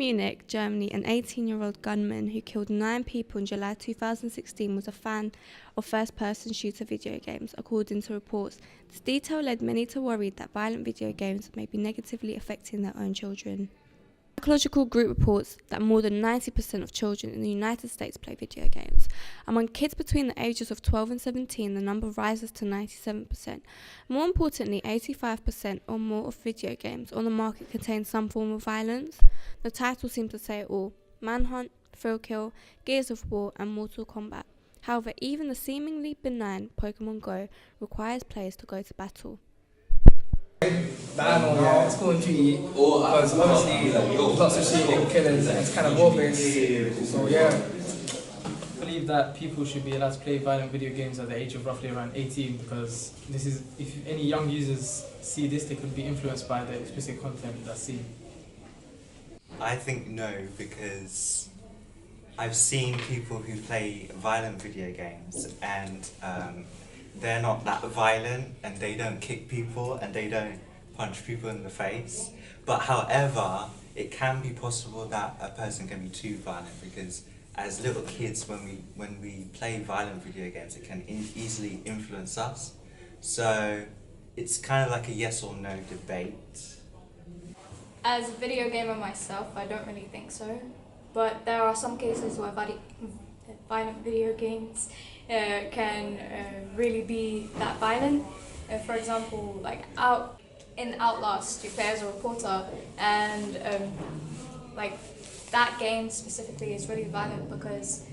Munich, Germany, an 18-year-old gunman who killed 9 people in July 2016 was a fan of first-person shooter video games, according to reports. This detail led many to worry that violent video games may be negatively affecting their own children. Psychological Group reports that more than 90% of children in the United States play video games. Among kids between the ages of 12 and 17, the number rises to 97%. More importantly, 85% or more of video games on the market contain some form of violence. The title seems to say it all: Manhunt, Thrill Kill, Gears of War and Mortal Kombat. However, even the seemingly benign Pokemon Go requires players to go to battle. It's Call of Duty, because obviously lots of shooting, killings, and it's kind of war-based, so yeah. I believe that people should be allowed to play violent video games at the age of roughly around 18, because this is, if any young users see this, they could be influenced by the explicit content that's seen. I think no, because I've seen people who play violent video games and they're not that violent and they don't kick people and they don't punch people in the face. But however, it can be possible that a person can be too violent, because as little kids, when we play violent video games, it can easily influence us. So it's kind of like a yes or no debate. As a video gamer myself, I don't really think so. But there are some cases where violent video games can really be that violent. For example, like in Outlast, you play as a reporter, and like that game specifically is really violent because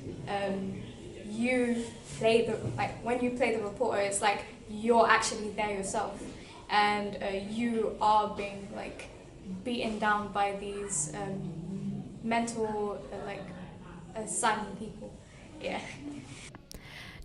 you play when you play the reporter, it's like you're actually there yourself, and you are being beaten down by these mental silent people. Yeah.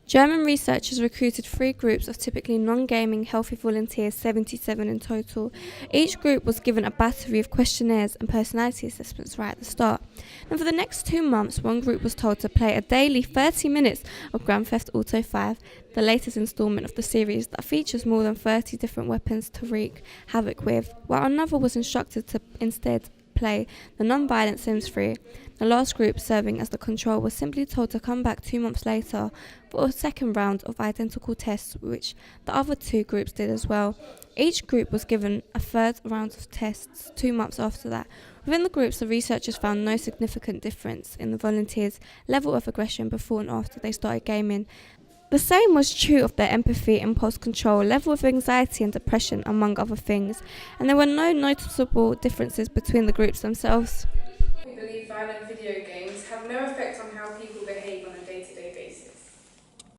German researchers recruited 3 groups of typically non-gaming healthy volunteers, 77 in total. Each group was given a battery of questionnaires and personality assessments right at the start. And for the next 2 months, one group was told to play a daily 30 minutes of Grand Theft Auto 5, the latest installment of the series that features more than 30 different weapons to wreak havoc with, while another was instructed to instead play the non-violent Sims 3. The last group, serving as the control, was simply told to come back 2 months later for a second round of identical tests, which the other 2 groups did as well. Each group was given a third round of tests 2 months after that. Within the groups, the researchers found no significant difference in the volunteers' level of aggression before and after they started gaming. The same was true of their empathy, impulse control, level of anxiety and depression, among other things, and there were no noticeable differences between the groups themselves. We believe violent video games have no effect on how people behave